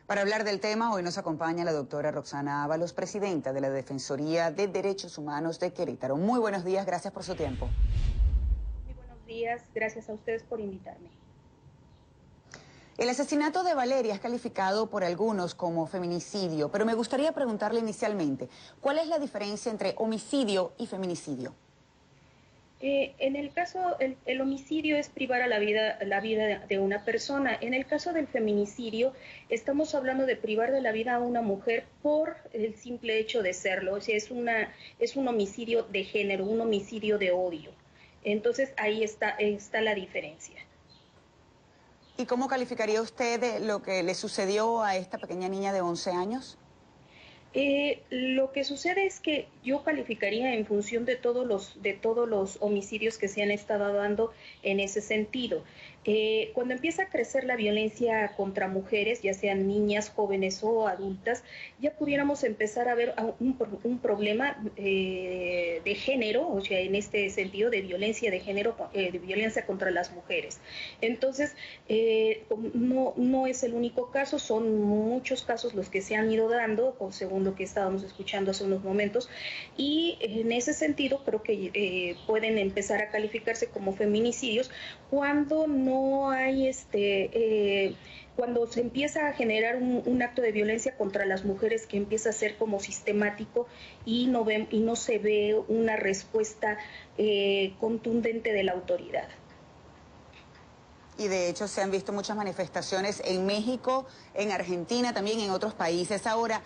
Para hablar del tema, hoy nos acompaña la doctora Roxana Ábalos, presidenta de la Defensoría de Derechos Humanos de Querétaro. Muy buenos días, gracias por su tiempo. Muy buenos días, gracias a ustedes por invitarme. El asesinato de Valeria es calificado por algunos como feminicidio, pero me gustaría preguntarle inicialmente, ¿cuál es la diferencia entre homicidio y feminicidio? En el caso, el homicidio es privar a la vida de una persona. En el caso del feminicidio, estamos hablando de privar de la vida a una mujer por el simple hecho de serlo. O sea, es un homicidio de género, un homicidio de odio. Entonces, ahí está la diferencia. ¿Y cómo calificaría usted lo que le sucedió a esta pequeña niña de 11 años? Lo que sucede es que yo calificaría en función de todos los homicidios que se han estado dando en ese sentido. Cuando empieza a crecer la violencia contra mujeres, ya sean niñas, jóvenes o adultas, ya pudiéramos empezar a ver un problema de género, o sea, en este sentido de violencia de género, de violencia contra las mujeres. Entonces, no es el único caso, son muchos casos los que se han ido dando, según lo que estábamos escuchando hace unos momentos, y en ese sentido creo que pueden empezar a calificarse como feminicidios cuando no hay cuando se empieza a generar un acto de violencia contra las mujeres que empieza a ser como sistemático y no se ve una respuesta contundente de la autoridad. Y de hecho se han visto muchas manifestaciones en México, en Argentina, también en otros países. Ahora,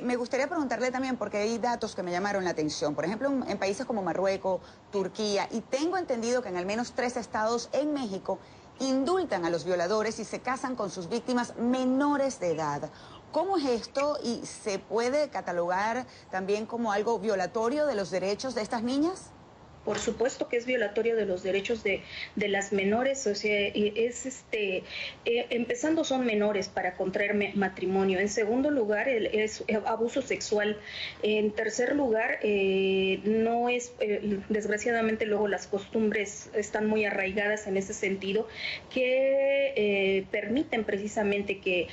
me gustaría preguntarle también, porque hay datos que me llamaron la atención. Por ejemplo, en países como Marruecos, Turquía, y tengo entendido que en al menos 3 estados en México indultan a los violadores y se casan con sus víctimas menores de edad. ¿Cómo es esto y se puede catalogar también como algo violatorio de los derechos de estas niñas? Por supuesto que es violatorio de los derechos de las menores, o sea, empezando son menores para contraer matrimonio. En segundo lugar, es abuso sexual. En tercer lugar, no es, desgraciadamente luego las costumbres están muy arraigadas en ese sentido, que permiten precisamente que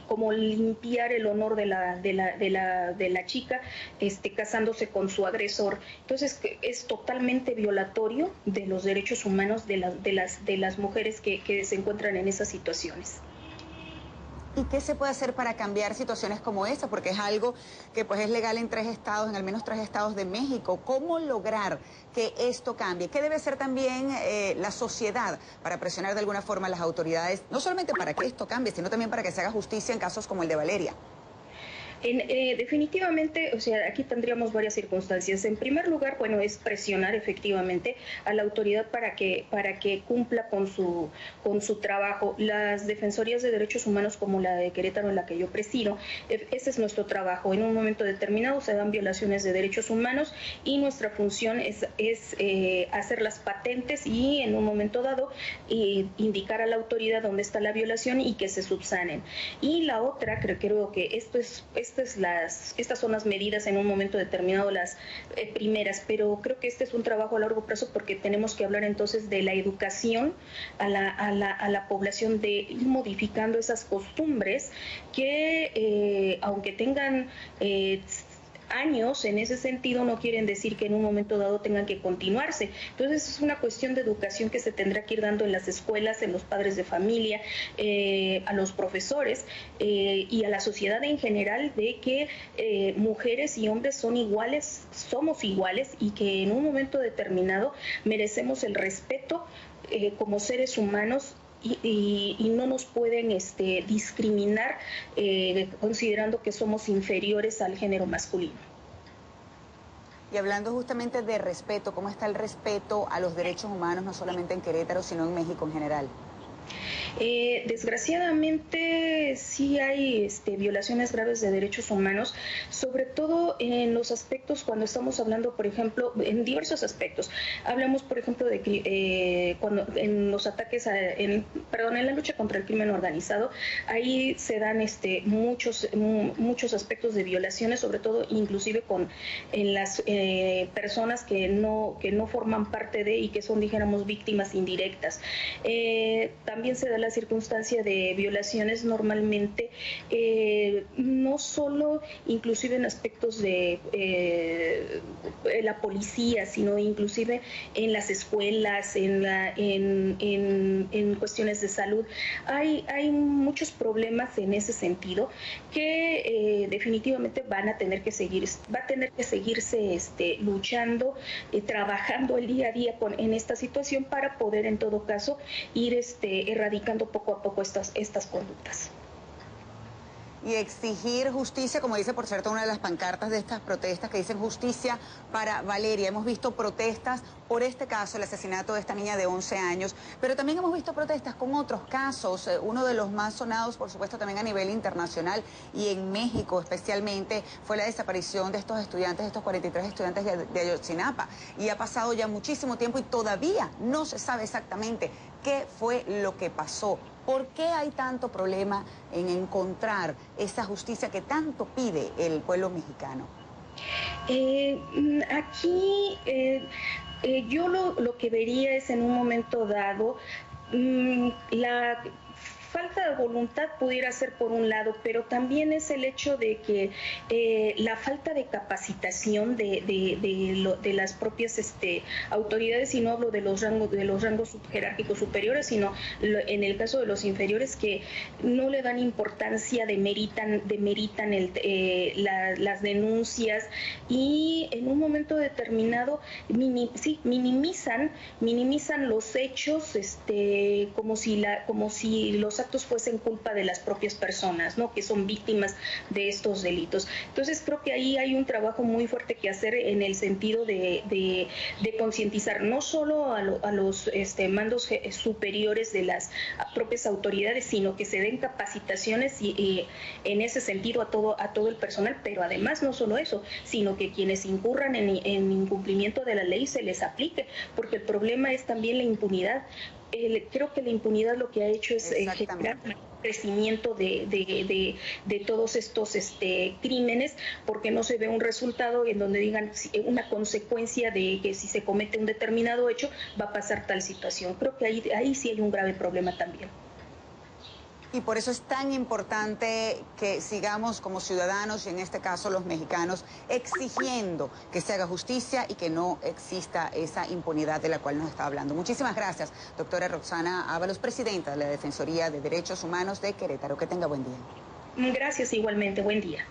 como limpiar el honor de la chica, casándose con su agresor. Entonces, es totalmente violatorio de los derechos humanos de las mujeres que se encuentran en esas situaciones. ¿Y qué se puede hacer para cambiar situaciones como esa? Porque es algo que pues es legal en 3 estados, en al menos 3 estados de México. ¿Cómo lograr que esto cambie? ¿Qué debe hacer también la sociedad para presionar de alguna forma a las autoridades? No solamente para que esto cambie, sino también para que se haga justicia en casos como el de Valeria. Definitivamente, o sea, aquí tendríamos varias circunstancias. En primer lugar, bueno, es presionar efectivamente a la autoridad para que cumpla con su trabajo. Las defensorías de derechos humanos como la de Querétaro, en la que yo presido, ese es nuestro trabajo. En un momento determinado se dan violaciones de derechos humanos y nuestra función es hacerlas patentes y en un momento dado indicar a la autoridad dónde está la violación y que se subsanen. Y la otra, creo que estas son las medidas en un momento determinado, las primeras, pero creo que este es un trabajo a largo plazo porque tenemos que hablar entonces de la educación a la población, de ir modificando esas costumbres que aunque tengan años en ese sentido, no quieren decir que en un momento dado tengan que continuarse. Entonces es una cuestión de educación que se tendrá que ir dando en las escuelas, en los padres de familia, a los profesores y a la sociedad en general, de que mujeres y hombres son iguales, somos iguales y que en un momento determinado merecemos el respeto como seres humanos. Y no nos pueden discriminar considerando que somos inferiores al género masculino. Y hablando justamente de respeto, ¿cómo está el respeto a los derechos humanos, no solamente en Querétaro, sino en México en general? Desgraciadamente sí hay violaciones graves de derechos humanos, sobre todo en los aspectos cuando estamos hablando, por ejemplo, en diversos aspectos. Hablamos, por ejemplo, de cuando en los ataques, en la lucha contra el crimen organizado, ahí se dan muchos aspectos de violaciones, sobre todo inclusive en las personas que no forman parte de y que son, dijéramos, víctimas indirectas. También se da la circunstancia de violaciones actualmente, no solo inclusive en aspectos de la policía, sino inclusive en las escuelas, en cuestiones de salud. Hay muchos problemas en ese sentido que definitivamente va a tener que seguirse luchando, trabajando el día a día en esta situación para poder en todo caso ir erradicando poco a poco estas conductas. Y exigir justicia, como dice por cierto una de las pancartas de estas protestas que dicen justicia para Valeria. Hemos visto protestas por este caso, el asesinato de esta niña de 11 años, pero también hemos visto protestas con otros casos, uno de los más sonados por supuesto también a nivel internacional y en México especialmente fue la desaparición de estos estudiantes, estos 43 estudiantes de Ayotzinapa, y ha pasado ya muchísimo tiempo y todavía no se sabe exactamente qué fue lo que pasó. ¿Por qué hay tanto problema en encontrar esa justicia que tanto pide el pueblo mexicano? Aquí yo lo que vería es en un momento dado la falta de voluntad pudiera ser por un lado, pero también es el hecho de que la falta de capacitación de las propias autoridades, y no hablo de los rangos jerárquicos superiores, sino en el caso de los inferiores, que no le dan importancia, demeritan las denuncias, y en un momento determinado minimizan los hechos, como si los actos fuesen culpa de las propias personas, ¿no?, que son víctimas de estos delitos. Entonces creo que ahí hay un trabajo muy fuerte que hacer en el sentido de concientizar no solo a los mandos superiores de las propias autoridades, sino que se den capacitaciones y en ese sentido a todo el personal, pero además no solo eso, sino que quienes incurran en incumplimiento de la ley se les aplique, porque el problema es también la impunidad. Creo que la impunidad lo que ha hecho es generar crecimiento de todos estos crímenes, porque no se ve un resultado en donde digan una consecuencia de que si se comete un determinado hecho va a pasar tal situación. Creo que ahí sí hay un grave problema también. Y por eso es tan importante que sigamos como ciudadanos, y en este caso los mexicanos, exigiendo que se haga justicia y que no exista esa impunidad de la cual nos está hablando. Muchísimas gracias, doctora Roxana Ábalos, presidenta de la Defensoría de Derechos Humanos de Querétaro. Que tenga buen día. Gracias, igualmente. Buen día.